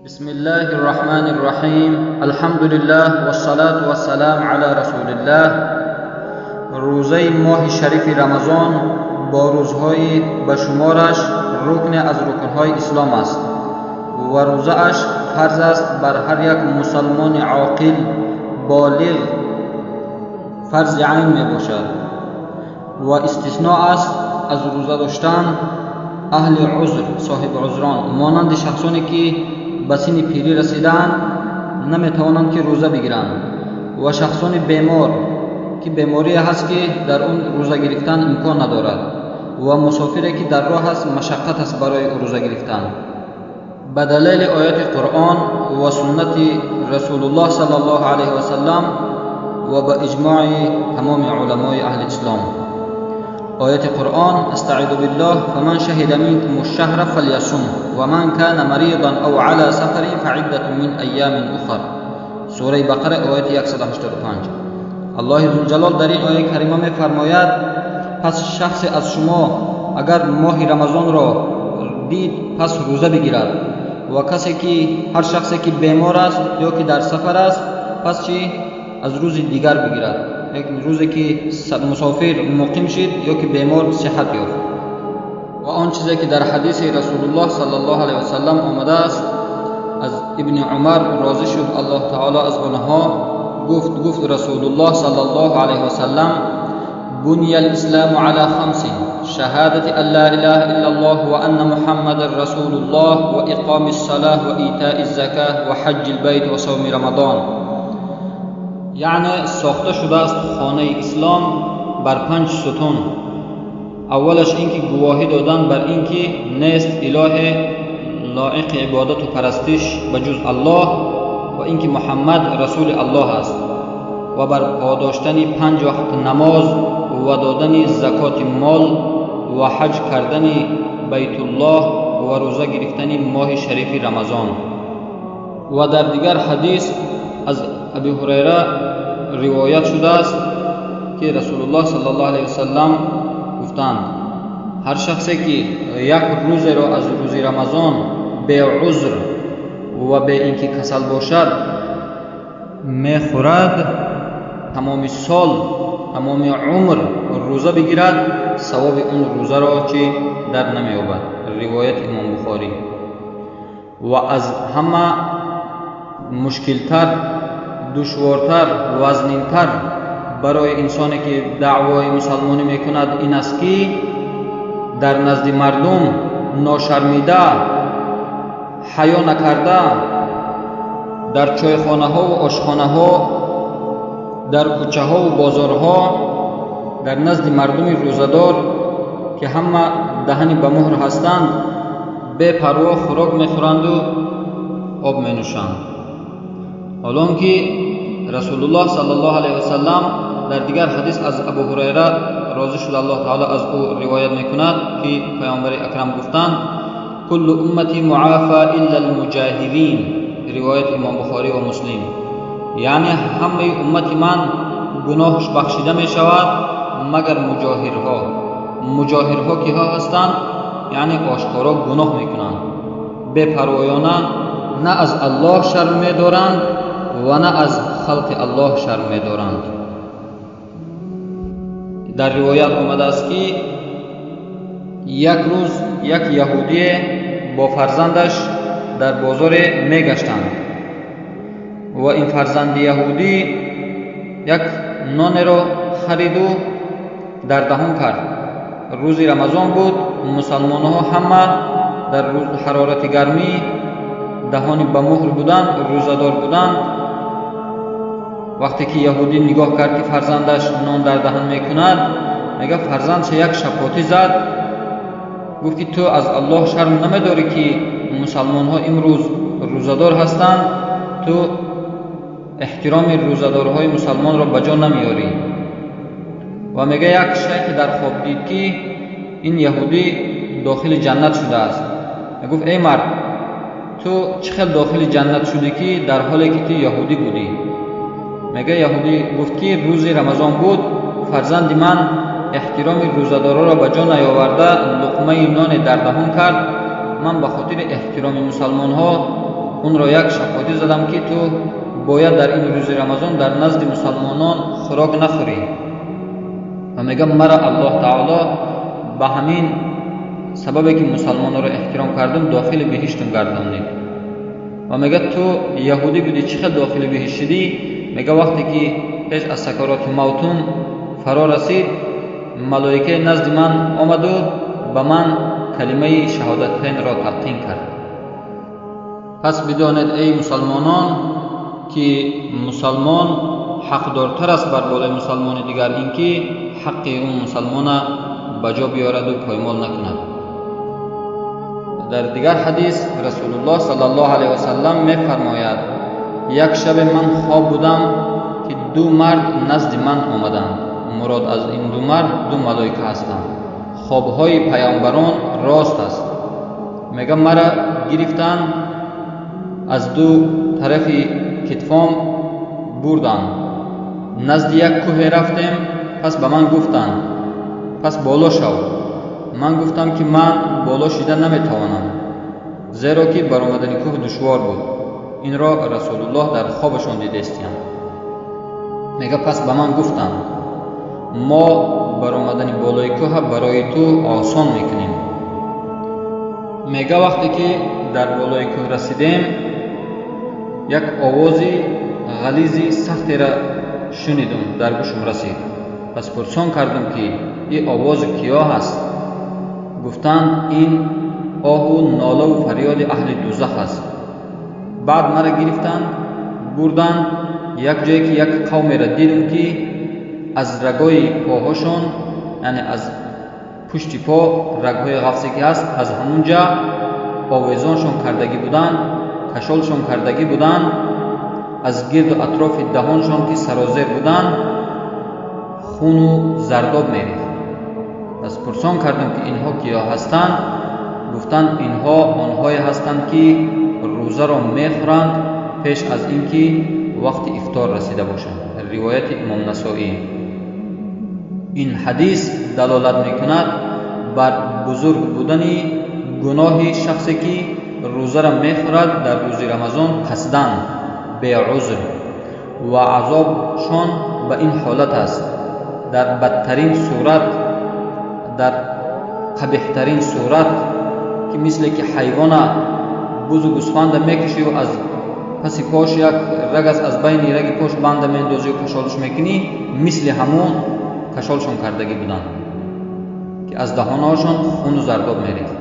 بسم الله الرحمن الرحیم. الحمد لله و الصلاة و السلام علی رسول الله. روزه ماه شریف رمضان با روزهای بشمارش رکن از رکنهای اسلام است و روزه اش فرض است بر هر یک مسلمان عاقل بالغ، فرض عین می باشد و استثناء است از روزه داشتن اهل عذر، صاحب عذران، مانند شخصانی که به سن پیری رسیدند نمیتوانند که روزه بگیرند و شخصان بیمار که بیماری هست که در اون روزه گرفتن امکان ندارد و مسافری که در راه است مشقت است برای روزه گرفتن. به دلیل آیات قرآن و سنت رسول الله صلی الله علیه و سلم و به اجماع تمام علمای اهل اسلام. آیت قرآن: استعیذ بالله فمن شهد منكم الشهر فلیصم ومن كان مريضا او على سفر فعدة من ایام اخر. سوره بقره آیت 185. الله ذوالجلال در این آیه کریمه می فرماید پس شخص از شما اگر ماه رمضان را دید پس روزه بگیرد و هر شخصی که بیمار است یا که در سفر است پس چی از روز دیگر بگیرد، یک روزی که مسافر مقیم شد یا که بیمار صحت یافت. و آن چیزی که در حدیث رسول الله صلی الله علیه و سلم آمده است از ابن عمر راضی شد الله تعالی از آنها، گفت رسول الله صلی الله علیه و سلم: بنی الاسلام علی خمس: شهادت ان لا اله الا الله و ان محمد رسول الله و اقام الصلاه و ایتاء الزکاه و حج البیت و صوم رمضان. یعنی ساخته شده است خانه اسلام بر 5 ستون. اولش اینکه گواهی دادن بر اینکه نیست اله لایق عبادت و پرستش بجز الله و اینکه محمد رسول الله است و بر پاداشتن 5 وقت نماز و دادن زکات مال و حج کردن بیت الله و روزه گرفتن ماه شریف رمضان. و در دیگر حدیث از ابی هریره روایت شده است که رسول الله صلی الله علیه و سلم گفتند هر شخصی که یک روز را از روز رمضان به عذر و به اینکه کسل باشد میخورد، تمام سال تمام عمر روزه بگیرد، ثواب اون روزه را چی در نمییابد. روایت امام بخاری. و از همه مشکلتر، دشوارتر، وزنینتر برای انسانی که دعوای مسلمانی میکند این است که در نزد مردم ناشرمیده، حیا نکرده، در چایخانه ها و آشخانه ها، در کوچه ها و بازارها، در نزد مردم روزدار که همه دهنی به مهر هستند بے پروا خوراک میخورند و آب مینوشند. حالان که رسول الله صلی الله علیه و سلم در دیگر حدیث از ابو هریره راضی شد الله تعالی از او روایت میکند که پیامبر اکرم گفتند کل امتی معافى الا المجاهرین. روایت امام بخاری و مسلم. یعنی همه امت من گناهش بخشیده می شود مگر مجاهرها. مجاهرها که ها هستند یعنی آشکارا گناه میکنند، بے پروایانه، نه از الله شرم میدارند و نه از خلق الله شرم میدارند. در روایت آمده است که یک روز یک یهودی با فرزندش در بازار میگشتند و این فرزند یهودی یک نان را خرید و در دهان کرد. روز رمضان بود، مسلمان ها همه در روز حرارت گرمی دهانی به مهر بودند، روزدار بودند. وقتی که یهودی نگاه کرد که فرزندش نان در دهان میکند، میگه فرزندش یک شپاتی زد، گفت که تو از الله شرم نمیداری که مسلمان ها امروز روزدار هستند، تو احترام روزدارهای مسلمان را بجا نمیاری. و میگه یک شیخ در خواب دید که این یهودی داخل جنت شده است. گفت ای مرد، تو چه خیلی داخل جنت شدی که در حالی که تو یهودی بودی؟ میگه یهودی گفت که روز رمضان بود، فرزند من احترام روزدارا را بجا نیاورده لقمه نان در دهان کرد، من به خاطر احترام مسلمان ها اون را یک شفاهی زدم که تو باید در این روز رمضان در نزد مسلمانان خوراک نخوری. و میگه مرا الله تعالی به همین سببی که مسلمانان را احترام کردم داخل بهشتم گردانید. و میگه تو یهودی بودی چقدر داخل بهشت شدی؟ میگه وقتی که پیش از سکرات موتم فرا رسید ملائکه نزد من آمد و به من کلمه شهادتین را تلقین کرد. پس بدانید ای مسلمانان که مسلمان حقدارتر است بر بالای مسلمان دیگر اینکه حق اون مسلمان بجا بیارد و پایمال نکند. در دیگر حدیث رسول الله صلی الله علیه و سلم می‌فرماید یک شب من خواب بودم که دو مرد نزد من آمدند. مراد از این دو مرد دو ملائکه هستند. خوابهای پیامبران راست است. میگه مرا گرفتند از دو طرف کتفام بردند. نزد یک کوه رفتیم. پس به من گفتند پس بالا شو. من گفتم که من بالا شدن نمیتوانم زیرا که برآمدن کوه دشوار بود. این را رسول الله در خوابشان دیدستیم. میگه پس به من گفتند ما برآمدن بالای کوه برای تو آسان میکنیم. میگه وقتی که در بالای کوه رسیدیم یک آوازی غلیظی سختی را شنیدم در گوشم رسید. پس پرسان کردم که این آواز کیا هست؟ گفتند این آه و ناله و فریاد اهل دوزخ است. بعد مرا گرفتند بردند یک جایی که یک قوم را دیدم که از رگای پاهاشون یعنی از پشت پا رگهای غفصی که هست از همونجا آویزانشون کردگی بودند، کشالشون کردگی بودند، از گرد و اطراف دهانشون که سرازیر بودند خون و زرداب میریخت. پس پرسان کردم که اینها کیا هستند؟ گفتند اینها آنهایی هستند که روزه را میخورند پیش از اینکه وقت افطار رسیده باشند. روایت امام نسائی. این حدیث دلالت میکند بر بزرگ بودن گناه شخصی که روزه را میخورد در روز رمضان قصداً به عذر و عذابشان به این حالت است در بدترین صورت، در قبیحترین صورت که مثل که حیوان بز و گوسفند میکشی و از پس پاش یک رگ از بین رگ پاش بند میندازی و کشالش میکنی، مثل همون کشالشون کردگی بودن که از دهانهاشون خون و زرداب میریخت.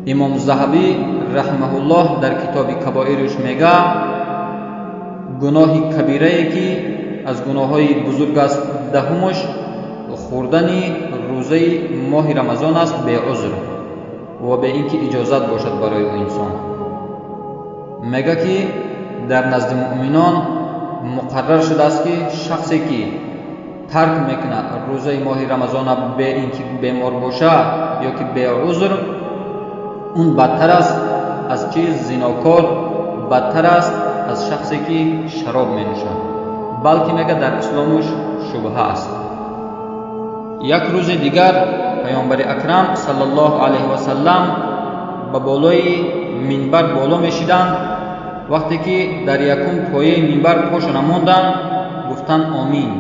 امام ذهبی رحمه الله در کتاب کبائرش میگه گناه کبیره که از گناههای بزرگ است دهمش خوردن روزه ماه رمضان است به عذر و به اینکه اجازت باشد برای اون انسان. میگه که در نزد مؤمنان مقرر شده است که شخصی که ترک میکنه روزه ماه رمضان به اینکه بیمار باشه یا که به عذر، اون بدتر است از چیز زناکار، بدتر است از شخصی که شراب می نوشد، بلکه میگه در اسلامش شبهه است. یک روز دیگر پیامبر اکرم صلی الله علیه و سلم به بالای منبر بالا میشیدند. وقتی که در یکم پایه منبر پاش نموندند گفتند آمین.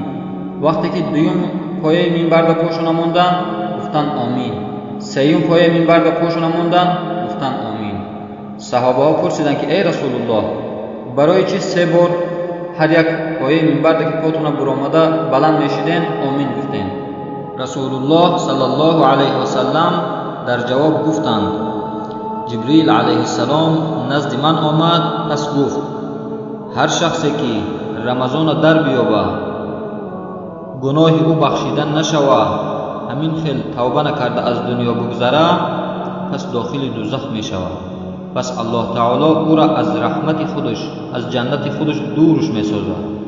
وقتی که دوم پایه منبر به پاش نموندند گفتند آمین. سوم پایه منبر به پاش نموندند گفتند آمین. صحابه ها پرسیدند که ای رسول الله برای چی سه بار هر یک پایه منبر که پاتون برآمده بلند میشیدین آمین گفتین؟ رسول الله صلی الله علیه و سلم در جواب گفتند جبریل علیه السلام نزد من آمد پس گفت هر شخصی که رمضان در بیابه گناه او بخشیدن نشوه همین خیل توبه نکرده از دنیا بگذره پس داخل دوزخ می شود. پس الله تعالی او را از رحمت خودش از جنت خودش دورش می سازد.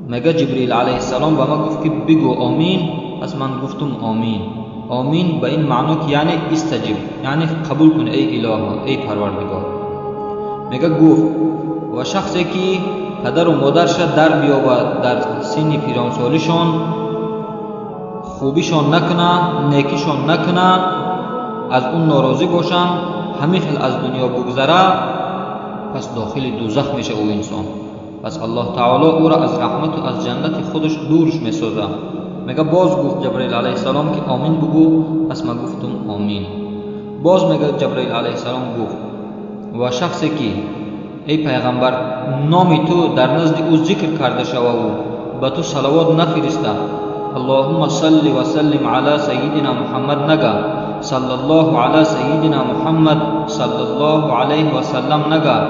مگه جبریل علیه السلام به ما گفت که بگو آمین، پس من گفتم آمین. آمین به این معنی که یعنی استجب، یعنی قبول کن ای اله ای پروردگار. میگه گفت و شخصی که پدر و مادرش در بیابد در سن پیرانسالیشان خوبیشان نکنه نیکیشان نکنه از اون ناراضی باشن همین خیل از دنیا بگذره پس داخل دوزخ میشه او انسان. پس الله تعالی او را از رحمت و از جنت خودش دورش میسازه. میگه باز گفت جبرئیل علیه السلام که آمین بگو، پس من گفتم آمین. باز میگه جبرئیل علیه السلام گفت و شخصی که ای پیغمبر نام تو در نزد او ذکر کرده شوه و به تو صلوات نفرسته، اللهم صل و سلم علی سیدنا محمد نگه، صلی الله علی سیدنا محمد صلی الله علیه و سلم نگه،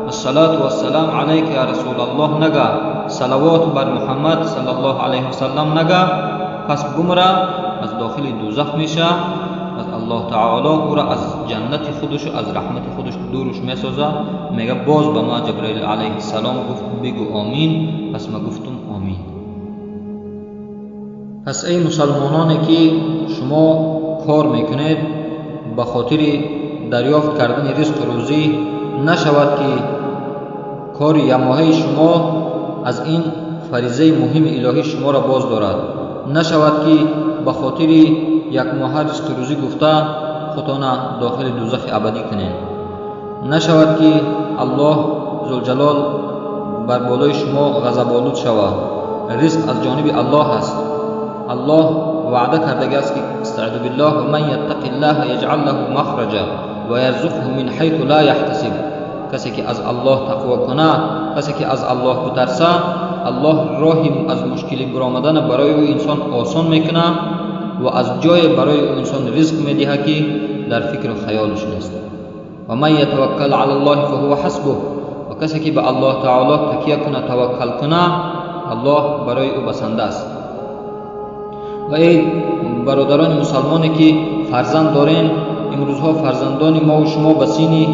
الصلاة والسلام علیک یا رسول الله نگه، صلوات بر محمد صلی الله علیه و سلم نگه، پس بمره از داخل دوزخ میشه. از الله تعالی او را از جنت خودش و از رحمت خودش دورش میسازه. میگه باز به ما جبرئیل علیه السلام گفت بگو آمین، پس ما گفتم آمین. پس ای مسلمانانی که شما کار میکنید به خاطر دریافت کردن رزق روزی، نشود که کار یماهی شما از این فریضه مهم الهی شما را باز دارد. نشود که به خاطر یک ماه رزق روزی گفته خودتان داخل دوزخ ابدی کنین. نشود که الله ذوالجلال بر بالای شما غضب‌آلود شود. رزق از جانب الله است. الله وعده کرده است که استعذ بالله و من یتق الله یجعل له مخرجا و یرزقه من حیث لا یحتسب. کسی که از الله تقوا کنه، کسی که از الله بترسه، الله راهی از مشکلی برآمدن برای او انسان آسان میکنه و از جای برای او انسان رزق میدهه که در فکر و خیالش نیست. و من یتوکل علی الله فهو حسبه. و کسی که به الله تعالی تکیه کنه، توکل کنه، الله برای او بسنده است. و ای برادران مسلمانی که فرزند دارین، امروزها فرزندان ما و شما به سن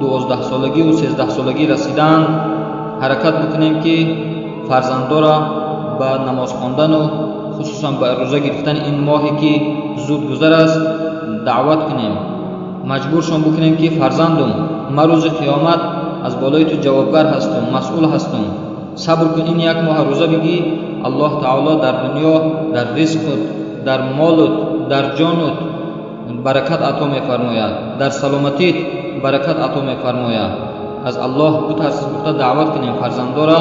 12 سالگی و 13 سالگی رسیدن، حرکت بکنیم که فرزندا را به نماز خواندن و خصوصا به روزه گرفتن این ماهی که زود گذر است دعوت کنیم. مجبورشان بکنیم که فرزندم من روز قیامت از بالای تو جوابگر هستم، مسئول هستم، صبر کن این یک ماه روزه بگی. الله تعالی در دنیا در رزقت، در مالت، در جانت برکت عطا می‌فرماید، در سلامتیت برکت عطا می‌فرماید. از الله بترس، دعوت کنیم فرزندا را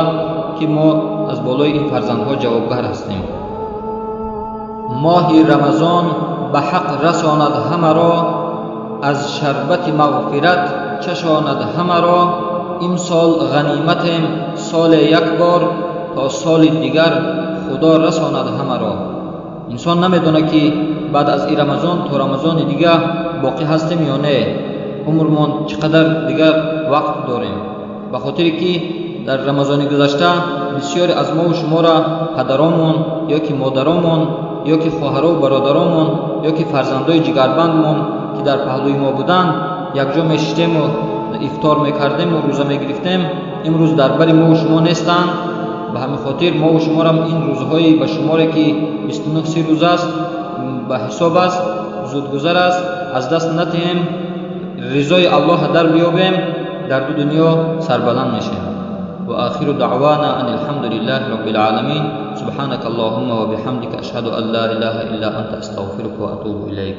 که ما از بالای این فرزندها جوابگر هستیم. ماه رمضان به حق رساند همه را، از شربت مغفرت چشاند همه را. امسال غنیمتیم سال یک بار، تا سال دیگر خدا رساند همه را. انسان نمیدونه که بعد از این رمضان تا رمضان دیگه باقی هستیم یا نه، عمرمان چقدر دیگر وقت داریم. به خاطر که در رمضان گذشته بسیاری از ما و شما را پدرامون یا که مادرامون یا که خواهر و برادرامون یا که فرزندای جگربندمون که در پهلوی ما بودن یک جا میشتیم و افطار میکردیم و روزه میگرفتیم، امروز در بر ما و شما نیستن. به همین خاطر ما و شما را این روزهای به شماره که 29 روز است به حساب است، زودگذر است، از دست ندهیم، رضای الله در بیابیم، در دو دنیا سربلند میشیم. و آخر دعوانا ان الحمد لله رب العالمین. سبحانك اللهم و بحمدك اشهد ان لا اله الا انت استغفرك و اتوب الیک.